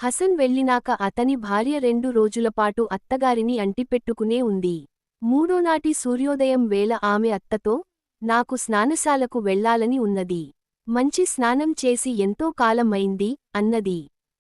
హసన్ వెళ్ళినాక అతని భార్య 2 రోజులపాటు అత్తగారిని అంటిపెట్టుకునే ఉంది. మూడోనాటి సూర్యోదయం వేళ ఆమె అత్తతో, నాకు స్నానశాలకు వెళ్లాలని ఉన్నది. మంచి స్నానం చేసి ఎంతో కాలమైంది అన్నది.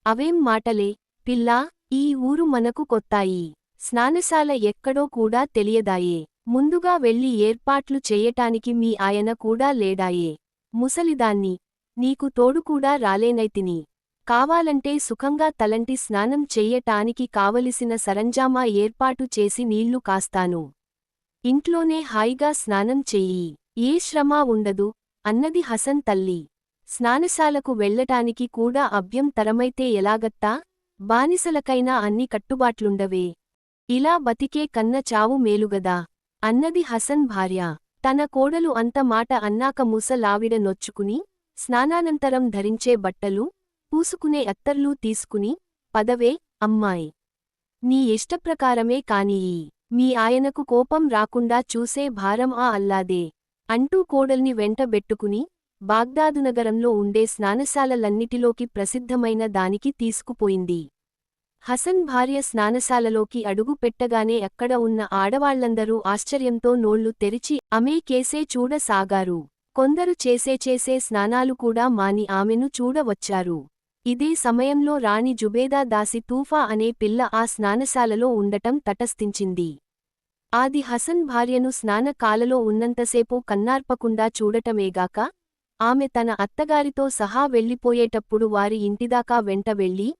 అవేం మాటలే, పిల్లా, ఈ ఊరు మనకు కొత్తాయి. స్నానశాల ఎక్కడో కూడా తెలియదాయే. ముందుగా వెళ్ళి ఏర్పాట్లు చెయ్యటానికి మీ ఆయన కూడా లేడాయే. ముసలిదాన్ని, నీకు తోడుకూడా రాలేనైతిని. కావాలంటే సుఖంగా తలంటి స్నానం చెయ్యటానికి కావలసిన సరంజామా ఏర్పాటు చేసి నీళ్లు కాస్తాను. ఇంట్లోనే హాయిగా స్నానం చెయ్యి. ఏ శ్రమా ఉండదు అన్నది హసన్ తల్లి. స్నానశాలకు వెళ్లటానికి కూడా అభ్యంతరమైతే ఎలాగత్తా? బానిసలకైనా అన్ని కట్టుబాట్లుండవే. ఇలా బతికే కన్న చావు మేలుగదా అన్నది హసన్ భార్య. తన కోడలు అంత మాట అన్నాక ముసలావిడ నొచ్చుకుని, స్నానానంతరం ధరించే బట్టలు, పూసుకునే అత్తర్లూ తీసుకుని, పదవే, అమ్మాయ్. నీ ఇష్టప్రకారమే కానియ్యి. మీ ఆయనకు కోపం రాకుండా చూసే భారం ఆ అల్లాదే అంటూ కోడల్ని వెంటబెట్టుకుని, బాగ్దాదునగరంలో ఉండే స్నానశాలలన్నిటిలోకి ప్రసిద్ధమైన దానికి తీసుకుపోయింది. హసన్ భార్య స్నానశాలలోకి అడుగు పెట్టగానే అక్కడ ఉన్న ఆడవాళ్లందరూ ఆశ్చర్యంతో నోళ్లు తెరిచి ఆమె కేసే చూడసాగారు. కొందరు చేసే స్నానాలు కూడా మాని ఆమెను చూడవచ్చారు. ఇదే సమయంలో రాణి జుబేదా దాసి తూఫా అనే పిల్ల ఆ స్నానశాలలో ఉండటం తటస్థించింది. ఆది హసన్ భార్యను స్నానకాలలో ఉన్నంతసేపు కన్నార్పకుండా చూడటమేగాక, ఆమె తన అత్తగారితో సహా వెళ్ళిపోయేటప్పుడు వారి ఇంటిదాకా వెంట వెళ్ళి,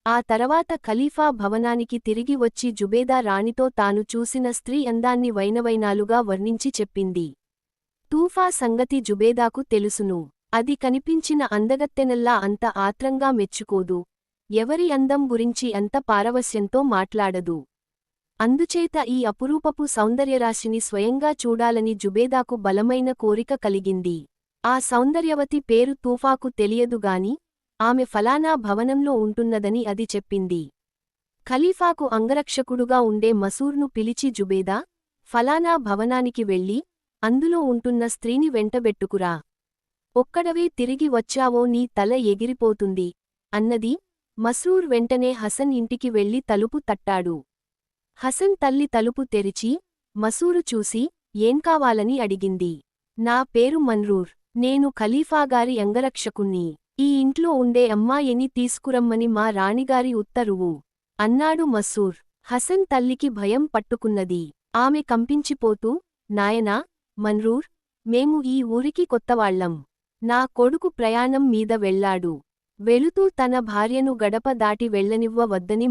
ఆ తర్వాత ఖలీఫా భవనానికి తిరిగి వచ్చి జుబేదా రాణితో తాను చూసిన స్త్రీ అందాన్ని వైనవైనాలుగా వర్ణించి చెప్పింది. తూఫా సంగతి జుబేదాకు తెలుసును. అది కనిపించిన అందగత్తెనల్లా అంత ఆత్రంగా మెచ్చుకోదు. ఎవరి అందం గురించి అంత పారవస్యంతో మాట్లాడదు. అందుచేత ఈ అపురూపపు సౌందర్యరాశిని స్వయంగా చూడాలని జుబేదాకు బలమైన కోరిక కలిగింది. ఆ సౌందర్యవతి పేరు తూఫాకు తెలియదుగాని, ఆమె ఫలానా భవనంలో ఉంటున్నదని అది చెప్పింది. ఖలీఫాకు అంగరక్షకుడుగా ఉండే మసూర్ను పిలిచి జుబేదా, ఫలానా భవనానికి వెళ్ళి, అందులో ఉంటున్న స్త్రీని వెంటబెట్టుకురా. ఒక్కడవే తిరిగి వచ్చావో నీ తల ఎగిరిపోతుంది అన్నది. మస్రూర్ వెంటనే హసన్ ఇంటికి వెళ్లి తలుపు తట్టాడు. హసన్ తల్లి తలుపు తెరిచి, మసూరు చూసి, ఏం కావాలని అడిగింది. నా పేరు మన్రూర్. నేను ఖలీఫాగారి అంగరక్షకుణ్ణి. ఈ ఇంట్లో ఉండే అమ్మాయిని తీసుకురమ్మని మా రాణిగారి ఉత్తరువు అన్నాడు మసూర్. హసన్ తల్లికి భయం పట్టుకున్నది. ఆమె కంపించిపోతూ, నాయనా, మన్రూర్, మేము ఈ ఊరికి కొత్తవాళ్లం. నా కొడుకు ప్రయాణం మీద వెళ్లాడు. వెళుతూ తన భార్యను గడప దాటి వెళ్లనివ్వవద్దని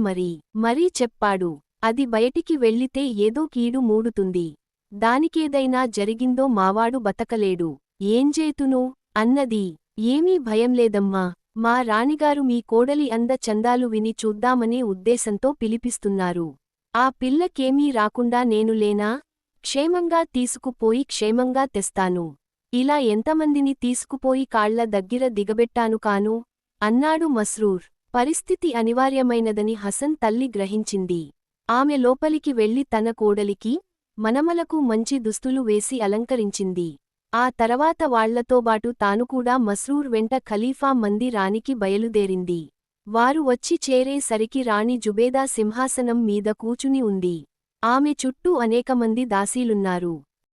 మరీ చెప్పాడు. అది బయటికి వెళ్ళితే ఏదో కీడు మూడుతుంది. దానికేదైనా జరిగిందో మావాడు బతకలేడు. ఏంజేతును అన్నది. ఏమీ భయంలేదమ్మా. మా రాణిగారు మీ కోడలి అంద చందాలు విని చూద్దామనే ఉద్దేశంతో పిలిపిస్తున్నారు. ఆ పిల్లకేమీ రాకుండా నేను లేనా? క్షేమంగా తీసుకుపోయి క్షేమంగా తెస్తాను. ఇలా ఎంతమందిని తీసుకుపోయి కాళ్ల దగ్గర దిగబెట్టాను కాను అన్నాడు మస్రూర్. పరిస్థితి అనివార్యమైనదని హసన్ తల్లి గ్రహించింది. ఆమె లోపలికి వెళ్లి తన కోడలికి, మనమలకు మంచి దుస్తులు వేసి అలంకరించింది. ఆ తర్వాత వాళ్లతోబాటు తానుకూడా మస్రూర్ వెంట ఖలీఫా మంది రాణికి బయలుదేరింది. వారు వచ్చి చేరే సరికి రాణి జుబేదా సింహాసనం మీద కూచుని ఉంది. ఆమె చుట్టూ అనేకమంది దాసీలున్నారు.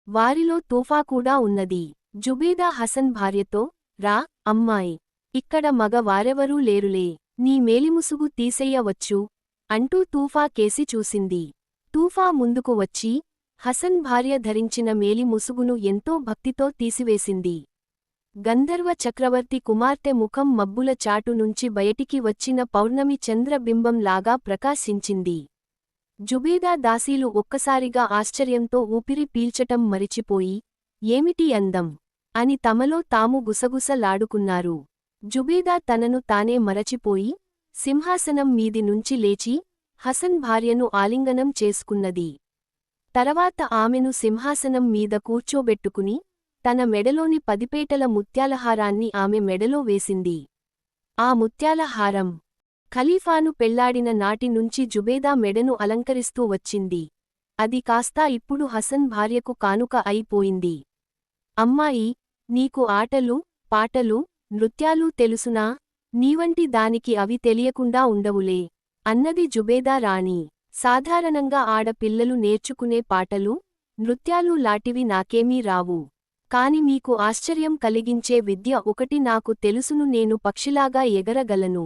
వారిలో తూఫా కూడా ఉన్నది. జుబేదా హసన్ భార్యతో, రా, అమ్మాయ్. ఇక్కడ మగ వారెవరూ లేరులే. నీ మేలిముసుగు తీసెయ్యవచ్చు అంటూ తూఫా కేసి చూసింది. తూఫా ముందుకు వచ్చి, హసన్ భార్య ధరించిన మేలి ముసుగును ఎంతో భక్తితో తీసివేసింది. గంధర్వ చక్రవర్తి కుమార్తె ముఖం మబ్బుల చాటు నుంచి బయటికి వచ్చిన పౌర్ణమి చంద్రబింబంలాగా ప్రకాశించింది. జుబేదా దాసీలు ఒక్కసారిగా ఆశ్చర్యంతో ఊపిరి పీల్చటం మరిచిపోయి, ఏమిటి అందం అని తమలో తాము గుసగుసలాడుకున్నారు. జుబేదా తనను తానే మరచిపోయి, సింహాసనం మీది నుంచి లేచి, హసన్ భార్యను ఆలింగనం చేసుకున్నది. తర్వాత ఆమెను సింహాసనం మీద కూర్చోబెట్టుకుని, తన మెడలోని 10 పేటల ముత్యాలహారాన్ని ఆమె మెడలో వేసింది. ఆ ముత్యాలహారం ఖలీఫాను పెళ్లాడిన నాటి నుంచి జుబేదా మెడను అలంకరిస్తూ వచ్చింది. అది కాస్తా ఇప్పుడు హసన్ భార్యకు కానుక అయిపోయింది. అమ్మాయి, నీకు ఆటలు, పాటలు, నృత్యాలు తెలుసునా నీవంటి దానికి అవి తెలియకుండా ఉండవులే అన్నది జుబేదా రాణి. సాధారణంగా ఆడపిల్లలు నేర్చుకునే పాటలు, నృత్యాలు లాటివి నాకేమీ రావు. కాని మీకు ఆశ్చర్యం కలిగించే విద్య ఒకటి నాకు తెలుసును, నేను పక్షిలాగా ఎగరగలను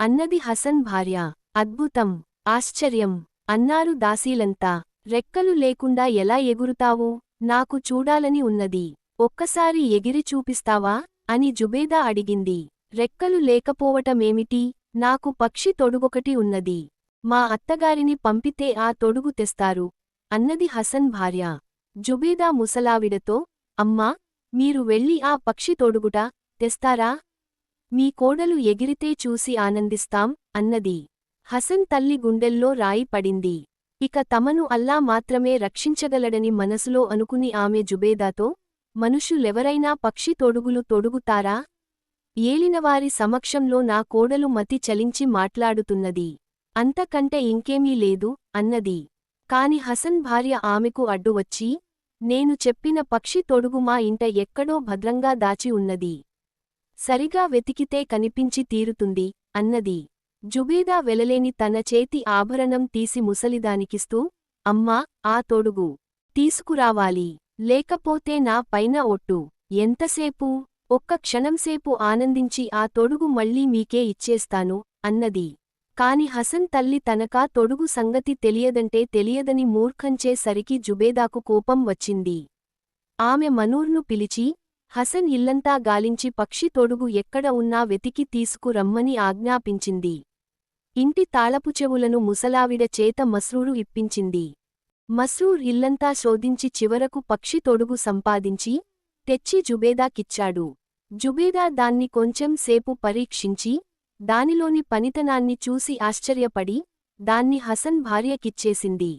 అన్నది హసన్ భార్య. అద్భుతం, ఆశ్చర్యం అన్నారు దాసీలంతా. రెక్కలు లేకుండా ఎలా ఎగురుతావు? నాకు చూడాలని ఉన్నది. ఒక్కసారి ఎగిరి చూపిస్తావా అని జుబేదా అడిగింది. రెక్కలు లేకపోవటమేమిటి? నాకు పక్షి తొడుగొకటి ఉన్నది. మా అత్తగారిని పంపితే ఆ తొడుగు తెస్తారు అన్నది హసన్ భార్య. జుబేదా ముసలావిడతో, అమ్మా, మీరు వెళ్ళి ఆ పక్షి తొడుగుట తెస్తారా? మీ కోడలు ఎగిరితే చూసి ఆనందిస్తాం అన్నది. హసన్ తల్లి గుండెల్లో రాయి పడింది. ఇక తమను అల్లా మాత్రమే రక్షించగలడని మనసులో అనుకుని ఆమె జుబేదాతో, మనుషులెవరైనా పక్షి తొడుగులు తొడుగుతారా? ఏలినవారి సమక్షంలో నా కోడలు మతి చలించి మాట్లాడుతున్నది. అంతకంటే ఇంకేమీ లేదు అన్నది. కాని హసన్ భార్య ఆమెకు అడ్డువచ్చి, నేను చెప్పిన పక్షి తొడుగు మా ఇంట ఎక్కడో భద్రంగా దాచి ఉన్నది. సరిగా వెతికితే కనిపించి తీరుతుంది అన్నది. జుబేదా వెలలేని తన చేతి ఆభరణం తీసి ముసలిదానికిస్తూ, అమ్మా, ఆ తొడుగు తీసుకురావాలి. లేకపోతే నా పైన ఒట్టు. ఎంతసేపు? ఒక్క క్షణంసేపు ఆనందించి ఆ తొడుగు మళ్ళీ మీకే ఇచ్చేస్తాను అన్నది. కాని హసన్ తల్లి తనకా తొడుగు సంగతి తెలియదంటే తెలియదని మూర్ఖంచే సరికి జుబేదాకు కోపం వచ్చింది. ఆమె మనూర్ను పిలిచి, హసన్ ఇల్లంతా గాలించి పక్షి తొడుగు ఎక్కడ ఉన్నా వెతికి తీసుకురమ్మని ఆజ్ఞాపించింది. ఇంటి తాళపుచెవులను ముసలావిడ చేత మస్రూరు ఇప్పించింది. మస్రూర్ ఇల్లంతా శోధించి చివరకు పక్షి తొడుగు సంపాదించి తెచ్చి జుబేదాకిచ్చాడు. జుబేదా దాన్ని కొంచెం సేపు పరీక్షించి, దానిలోని పనితనాన్ని చూసి ఆశ్చర్యపడి, దాన్ని హసన్ భార్యకిచ్చేసింది.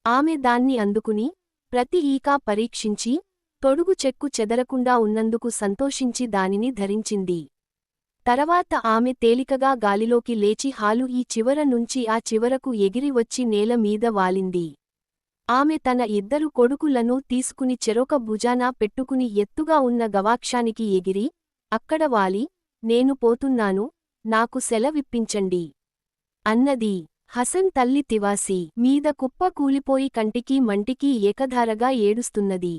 ఆమె దాన్ని అందుకుని, ప్రతి ఈకా పరీక్షించి, తొడుగు చెక్కు చెదరకుండా ఉన్నందుకు సంతోషించి దానిని ధరించింది. తర్వాత ఆమె తేలికగా గాలిలోకి లేచి హాలు ఈ చివర నుంచి ఆ చివరకు ఎగిరి వచ్చి నేల మీద వాలింది. ఆమె తన ఇద్దరు కొడుకులను తీసుకుని చెరొక భుజాన పెట్టుకుని ఎత్తుగా ఉన్న గవాక్షానికి ఎగిరి, అక్కడ వాలి, నేను పోతున్నాను, నాకు సెలవిప్పించండి అన్నది. హసన్ తల్లి తివాసి మీద కుప్ప కూలిపోయి కంటికి మంటికి ఏకధారగా ఏడుస్తున్నది.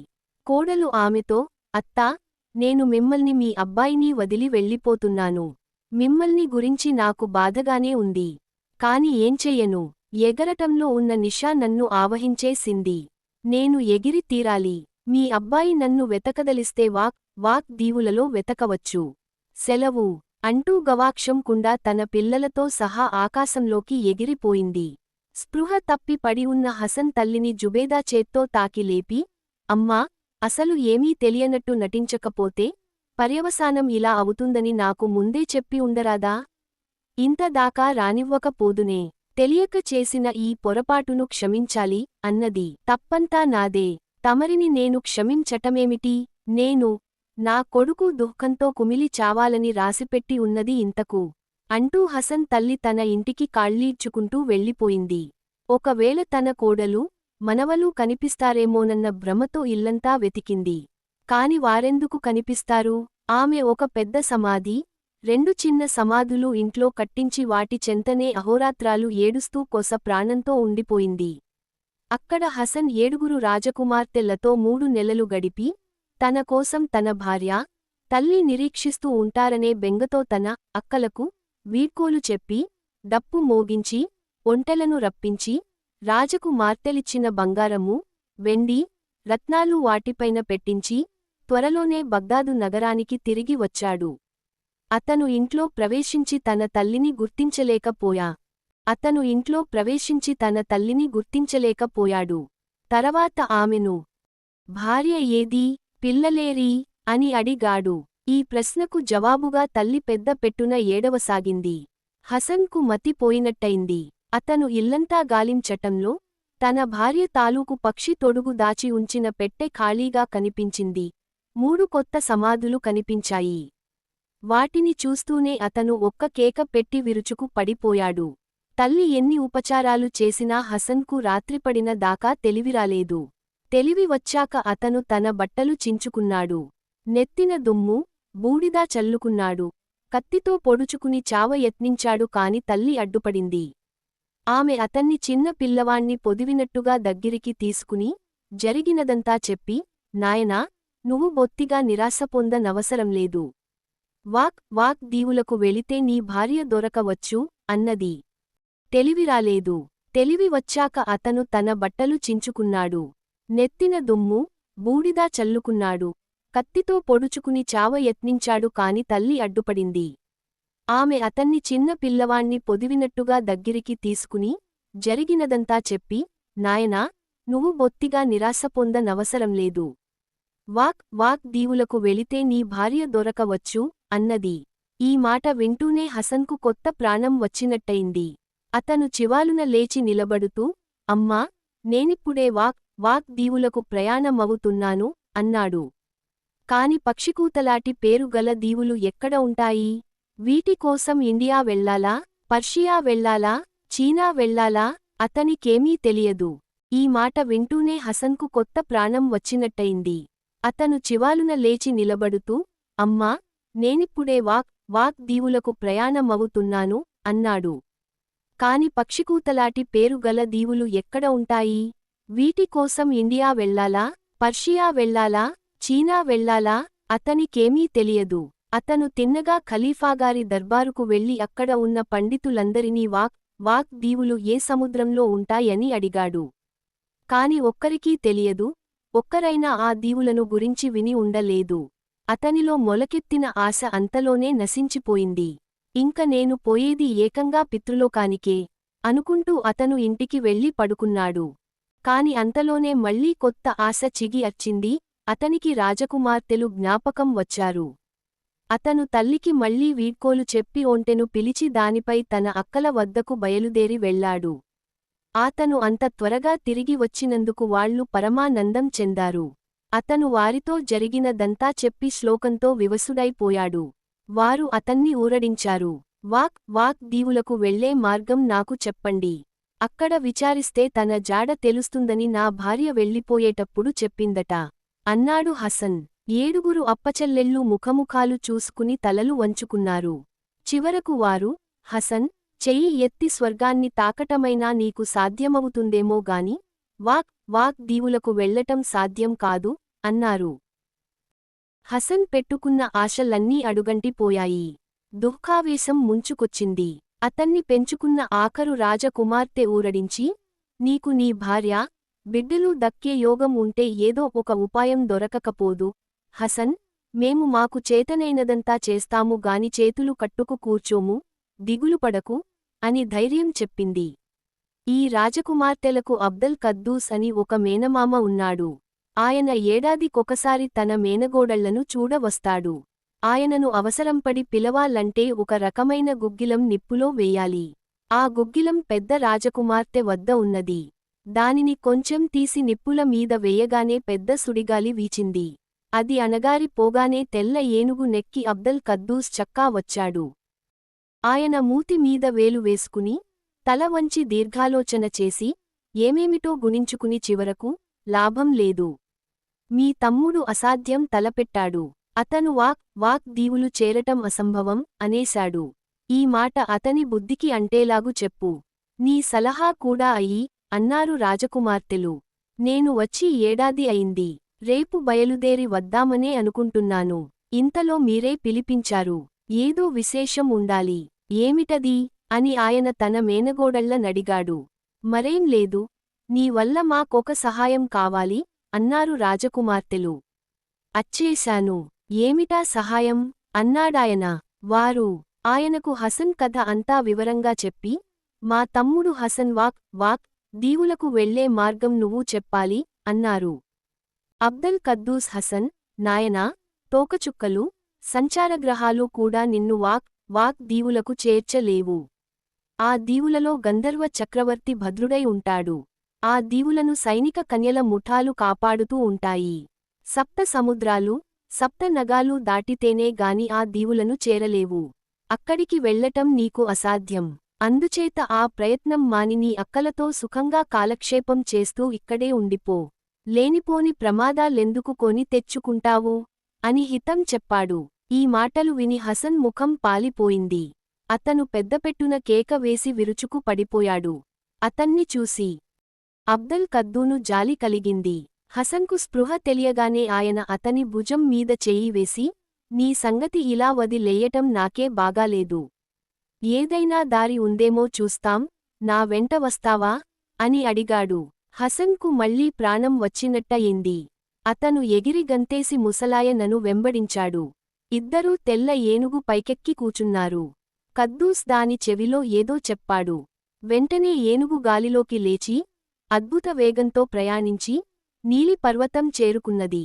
కోడలు ఆమెతో, అత్తా, నేను మిమ్మల్ని మీ అబ్బాయిని వదిలి వెళ్ళిపోతున్నాను. మిమ్మల్ని గురించి నాకు బాధగానే ఉంది. కాని ఏం చెయ్యను? ఎగరటంలో ఉన్న నిషా నన్ను ఆవహించేసింది. నేను ఎగిరి తీరాలి. మీ అబ్బాయి నన్ను వెతకదలిస్తే వాక్ దీవులలో వెతకవచ్చు. సెలవు అంటూ గవాక్షం కుండా తన పిల్లలతో సహా ఆకాశంలోకి ఎగిరిపోయింది. స్పృహ తప్పి పడి ఉన్న హసన్ తల్లిని జుబేదా చేత్తో తాకి లేపి, అమ్మా, అసలు ఏమీ తెలియనట్టు నటించకపోతే పర్యవసానం ఇలా అవుతుందని నాకు ముందే చెప్పి ఉండరాదా? ఇంతదాకా రానివ్వకపోదునే. తెలియక చేసిన ఈ పొరపాటును క్షమించాలి అన్నది. తప్పంతా నాదే. తమరిని నేను క్షమించటమేమిటి? నా కొడుకు దుఃఖంతో కుమిలి చావాలని రాసిపెట్టి ఉన్నది ఇంతకు అంటూ హసన్ తల్లి తన ఇంటికి కాళ్ళీడ్చుకుంటూ వెళ్ళిపోయింది. ఒకవేళ తన కోడలు, మనవలు కనిపిస్తారేమోనన్న భ్రమతో ఇల్లంతా వెతికింది. కాని వారెందుకు కనిపిస్తారు? ఆమె ఒక పెద్ద సమాధి, 2 చిన్న సమాధులు ఇంట్లో కట్టించి వాటి చెంతనే అహోరాత్రాలు ఏడుస్తూ కొస ప్రాణంతో ఉండిపోయింది. అక్కడ హసన్ 7 రాజకుమార్తెలతో 3 నెలలు గడిపి, తన కోసం తన భార్య, తల్లి నిరీక్షిస్తూ ఉంటారనే బెంగతో తన అక్కలకు వీడ్కోలు చెప్పి, డప్పు మోగించి, ఒంటెలను రప్పించి, రాజకు మార్తెలిచ్చిన బంగారము, వెండి, రత్నాలు వాటిపైన పెట్టించి, త్వరలోనే బగ్దాదు నగరానికి తిరిగి వచ్చాడు. అతను ఇంట్లో ప్రవేశించి తన తల్లిని గుర్తించలేకపోయాడు. తర్వాత ఆమెను, భార్య ఏదీ, పిల్లలేరీ అని అడిగాడు. ఈ ప్రశ్నకు జవాబుగా తల్లి పెద్ద పెట్టున ఏడవసాగింది. హసన్కు మతి పోయినట్టయింది. అతను ఇల్లంతా గాలించటంలో తన భార్య తాలూకు పక్షి తొడుగు దాచి ఉంచిన పెట్టె ఖాళీగా కనిపించింది. 3 కొత్త సమాధులు కనిపించాయి. వాటిని చూస్తూనే అతను ఒక్క కేక పెట్టి విరుచుకు పడిపోయాడు. తల్లి ఎన్ని ఉపచారాలు చేసినా హసన్కు రాత్రిపడిన దాకా తెలివిరాలేదు. తెలివి వచ్చాక అతను తన బట్టలు చించుకున్నాడు. నెత్తిన దుమ్ము, బూడిద చల్లుకున్నాడు. కత్తితో పొడుచుకుని చావ యత్నించాడు కాని తల్లి అడ్డుపడింది. ఆమె అతన్ని చిన్న పిల్లవాణ్ణి పొదివినట్టుగా దగ్గరికి తీసుకుని జరిగినదంతా చెప్పి, నాయనా, నువ్వు బొత్తిగా నిరాశ పొందనవసరంలేదు. వాక్ దీవులకు వెళితే నీ భార్య దొరకవచ్చు అన్నది. తెలివిరాలేదు. తెలివి వచ్చాక అతను తన బట్టలు చించుకున్నాడు. నెత్తిన దుమ్ము, బూడిద చల్లుకున్నాడు. కత్తితో పొడుచుకుని చావ యత్నించాడు కాని తల్లి అడ్డుపడింది. ఆమె అతన్ని చిన్న పిల్లవాణ్ణి పొదివినట్టుగా దగ్గరికి తీసుకుని జరిగినదంతా చెప్పి, నాయనా, నువ్వు బొత్తిగా నిరాశ పొందనవసరంలేదు. వాక్ దీవులకు వెళితే నీ భార్య దొరకవచ్చు అన్నది. ఈ మాట వింటూనే హసన్కు కొత్త ప్రాణం వచ్చినట్టయింది. అతను చివాలున లేచి నిలబడుతూ, అమ్మా, నేనిప్పుడే వాక్ దీవులకు ప్రయాణమవుతున్నాను అన్నాడు. కాని పక్షికూతలాటి పేరు గల దీవులు ఎక్కడ ఉంటాయి? వీటి కోసం ఇండియా వెళ్లాలా, పర్షియా వెళ్లాలా, చీనా వెళ్లాలా? అతనికేమీ తెలియదు. ఈ మాట వింటూనే హసన్కు కొత్త ప్రాణం వచ్చినట్టయింది. అతను చివాలున లేచి నిలబడుతూ, అమ్మా, నేనిప్పుడే వాక్ దీవులకు ప్రయాణమవుతున్నాను అన్నాడు. కాని పక్షికూతలాటి పేరు గల దీవులు ఎక్కడ ఉంటాయి? వీటి కోసం ఇండియా వెళ్లాలా, పర్షియా వెళ్లాలా, చీనా వెళ్లాలా? అతనికేమీ తెలియదు. అతను తిన్నగా ఖలీఫాగారి దర్బారుకు వెళ్లి అక్కడ ఉన్న పండితులందరినీ వాక్ దీవులు ఏ సముద్రంలో ఉంటాయని అడిగాడు. కాని ఒక్కరికీ తెలియదు. ఒక్కరైనా ఆ దీవులను గురించి విని ఉండలేదు. అతనిలో మొలకెత్తిన ఆశ అంతలోనే నశించిపోయింది. ఇంక నేను పోయేది ఏకంగా పితృలోకానికే అనుకుంటూ అతను ఇంటికి వెళ్లి పడుకున్నాడు. కాని అంతలోనే మళ్లీ కొత్త ఆశ చిగి అచ్చింది. అతనికి రాజకుమార్తెలు జ్ఞాపకం వచ్చారు. అతను తల్లికి మళ్లీ వీడ్కోలు చెప్పి ఒంటెను పిలిచి దానిపై తన అక్కల వద్దకు బయలుదేరి వెళ్లాడు. అతను అంత త్వరగా తిరిగి వచ్చినందుకు వాళ్లు పరమానందం చెందారు. అతను వారితో జరిగినదంతా చెప్పి శ్లోకంతో వివసుడైపోయాడు. వారు అతన్ని ఊరడించారు. వాక్ దీవులకు వెళ్లే మార్గం నాకు చెప్పండి. అక్కడ విచారిస్తే తన జాడ తెలుస్తుందని నా భార్య వెళ్ళిపోయేటప్పుడు చెప్పిందట అన్నాడు హసన్. 7 అప్పచెల్లెళ్ళు ముఖముఖాలు చూసుకుని తలలు వంచుకున్నారు. చివరకు వారు, హసన్, చెయ్యి ఎత్తి స్వర్గాన్ని తాకటమైనా నీకు సాధ్యమవుతుందేమో గాని వాక్ దీవులకు వెళ్లటం సాధ్యం కాదు అన్నారు. హసన్ పెట్టుకున్న ఆశలన్నీ అడుగంటిపోయాయి. దుఃఖావేశం ముంచుకొచ్చింది. అతన్ని పెంచుకున్న ఆఖరు రాజకుమార్తె ఊరడించి, నీకు నీ భార్య, బిడ్డలు దక్కే యోగం ఉంటే ఏదో ఒక ఉపాయం దొరకకపోదు హసన్, మేము మాకు చేతనైనదంతా చేస్తాము గాని చేతులు కట్టుకు కూర్చోము, దిగులుపడకు అని ధైర్యం చెప్పింది. ఈ రాజకుమార్తెలకు అబ్దల్ కద్దూస్ అని ఒక మేనమామ ఉన్నాడు. ఆయన ఏడాదికొకసారి తన మేనగోడళ్లను చూడవస్తాడు. ఆయనను అవసరంపడి పిలవాలంటే ఒక రకమైన గుగ్గిలం నిప్పులో వేయాలి. ఆ గుగ్గిలం పెద్ద రాజకుమార్తె వద్ద ఉన్నది. దానిని కొంచెం తీసి నిప్పుల మీద వేయగానే పెద్ద సుడిగాలి వీచింది. అది అణగారి పోగానే తెల్ల ఏనుగు నెక్కి అబ్దల్ కద్దూస్ చక్కా వచ్చాడు. ఆయన మూతి మీద వేలు వేసుకుని, తల వంచి దీర్ఘాలోచన చేసి, ఏమేమిటో గుణించుకుని చివరకు, లాభం లేదు. మీ తమ్ముడు అసాధ్యం తలపెట్టాడు. అతను వాక్ దీవులు చేరటం అసంభవం అనేశాడు. ఈ మాట అతని బుద్ధికి అంటేలాగు చెప్పు. నీ సలహా కూడా అయ్యి అన్నారు రాజకుమార్తెలు. నేను వచ్చి ఏడాది అయింది. రేపు బయలుదేరి వద్దామనే అనుకుంటున్నాను. ఇంతలో మీరే పిలిపించారు. ఏదో విశేషం ఉండాలి. ఏమిటది అని ఆయన తన మేనగోడళ్ల నడిగాడు. మరేం లేదు. నీ వల్ల మాకొక సహాయం కావాలి అన్నారు రాజకుమార్తెలు. అచ్చేశాను. ఏమిటా సహాయం అన్నాడాయన. వారు ఆయనకు హసన్ కథ అంతా వివరంగా చెప్పి, మా తమ్ముడు హసన్ వాక్ దీవులకు వెళ్లే మార్గం నువ్వు చెప్పాలి అన్నారు. అబ్దల్ కద్దూస్ హసన్, నాయనా, తోకచుక్కలు, సంచారగ్రహాలు కూడా నిన్ను వాక్ దీవులకు చేర్చలేవు. ఆ దీవులలో గంధర్వ చక్రవర్తి భద్రుడై ఉంటాడు. ఆ దీవులను సైనిక కన్యల ముఠాలు కాపాడుతూ ఉంటాయి. సప్త సముద్రాలు, సప్త నగాలు దాటితేనే గాని ఆ దీవులను చేరలేవు. అక్కడికి వెళ్లటం నీకు అసాధ్యం. అందుచేత ఆ ప్రయత్నం మాని నీ అక్కలతో సుఖంగా కాలక్షేపం చేస్తూ ఇక్కడే ఉండిపో. లేనిపోని ప్రమాదాలెందుకు కొని తెచ్చుకుంటావు అని హితం చెప్పాడు. ఈ మాటలు విని హసన్ ముఖం పాలిపోయింది. అతను పెద్దపెట్టున కేక వేసి విరుచుకు పడిపోయాడు. అతన్ని చూసి అబ్దుల్ కద్దూను జాలి కలిగింది. హసన్కు స్పృహ తెలియగానే ఆయన అతని భుజం మీద చెయ్యి వేసి, నీ సంగతి ఇలా వదిలేయటం నాకే బాగాలేదు. ఏదైనా దారి ఉందేమో చూస్తాం, నా వెంట వస్తావా? అని అడిగాడు. హసన్కు మళ్లీ ప్రాణం వచ్చినట్టయింది. అతను ఎగిరి గంతేసి ముసలాయనను వెంబడించాడు. ఇద్దరూ తెల్ల ఏనుగు పైకెక్కి కూచున్నారు. కద్దూస్ దాని చెవిలో ఏదో చెప్పాడు. వెంటనే ఏనుగు గాలిలోకి లేచి, అద్భుత వేగంతో ప్రయాణించి, నీలి పర్వతం చేరుకున్నది.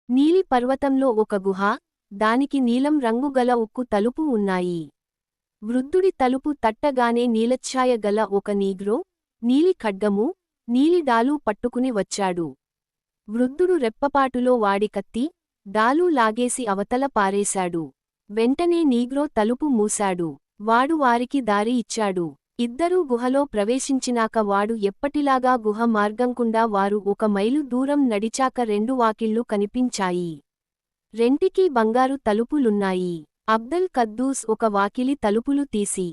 నీలి పర్వతంలో ఒక గుహ, దానికి నీలం రంగుగల ఉక్కు తలుపు ఉన్నాయి. వృద్ధుడి తలుపు తట్టగానే నీలఛాయ గల ఒక నీగ్రో, నీలి ఖడ్గము, నీలి డాలు పట్టుకుని వచ్చాడు. వృద్ధుడు రెప్పపాటులో వాడి కత్తి, డాలు లాగేసి అవతల పారేశాడు. వెంటనే నీగ్రో తలుపు మూశాడు. వాడు వారికి దారి ఇచ్చాడు. ఇద్దరూ గుహలో ప్రవేశించినాక వాడు ఎప్పటిలాగా గుహ మార్గంకుండా వారు 1 మైలు దూరం నడిచాక 2 వాకిళ్లు కనిపించాయి. రెంటికీ బంగారు తలుపులున్నాయి. అబ్దుల్ కద్దూస్ ఒక వాకిలి తలుపులు తీసి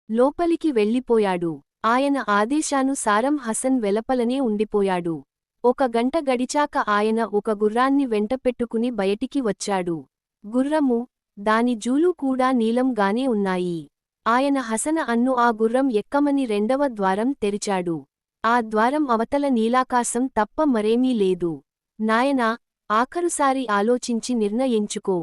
లోపలికి వెళ్ళిపోయాడు. ఆయన ఆదేశానుసారం హసన్ వెలపలనే ఉండిపోయాడు. 1 గంట గడిచాక ఆయన ఒక గుర్రాన్ని వెంటపెట్టుకుని బయటికి వచ్చాడు. గుర్రము, దాని జూలు కూడా నీలంగానే ఉన్నాయి. ఆయన హసన అన్ను ఆ గుర్రం ఎక్కమని 2వ ద్వారం తెరిచాడు. ఆ ద్వారం అవతల నీలాకాశం తప్ప మరేమీ లేదు. నాయనా, ఆఖరుసారి ఆలోచించి నిర్ణయించుకో.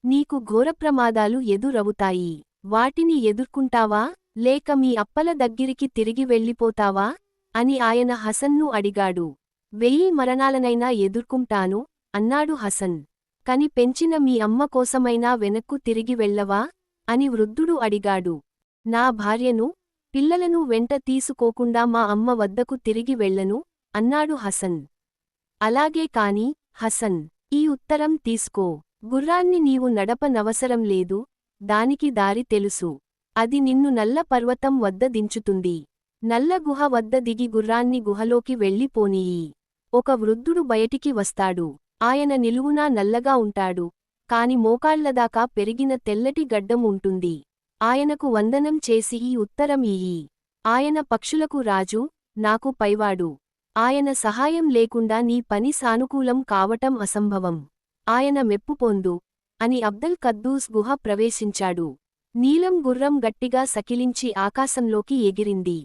నీకు ఘోరప్రమాదాలు ఎదురవుతాయి. వాటిని ఎదుర్కుంటావా, లేక మీ అప్పల దగ్గరికి తిరిగి వెళ్ళిపోతావా? అని ఆయన హసన్ను అడిగాడు. 1000 మరణాలనైనా ఎదుర్కుంటాను, అన్నాడు హసన్. కని పెంచిన మీ అమ్మ కోసమైనా వెనక్కు తిరిగి వెళ్ళవా? అని వృద్ధుడు అడిగాడు. నా భార్యను, పిల్లలను వెంట తీసుకోకుండా మా అమ్మ వద్దకు తిరిగి వెళ్ళను, అన్నాడు హసన్. అలాగే కాని, హసన్, ఈ ఉత్తరం తీసుకో. గుర్రాన్ని నీవు నడపనవసరం లేదు, దానికి దారి తెలుసు. అది నిన్ను నల్ల పర్వతం వద్ద దించుతుంది. నల్ల గుహ వద్ద దిగి గుర్రాన్ని గుహలోకి వెళ్ళిపోనీయి. ఒక వృద్ధుడు బయటికి వస్తాడు. ఆయన నిలువునా నల్లగా ఉంటాడు, కాని మోకాళ్లదాకా పెరిగిన తెల్లటి గడ్డం ఉంటుంది. ఆయనకు వందనం చేసి ఈ ఉత్తరం ఇయ్యి. ఆయన పక్షులకు రాజు, నాకు పైవాడు. ఆయన సహాయం లేకుండా నీ పని సానుకూలం కావటం అసంభవం. ఆయన మెప్పు పొందు అని అబ్దుల్ కద్దూస్ గుహ ప్రవేశించాడు. నీలం గుర్రం గట్టిగా సకిలించి ఆకాశంలోకి ఎగిరింది.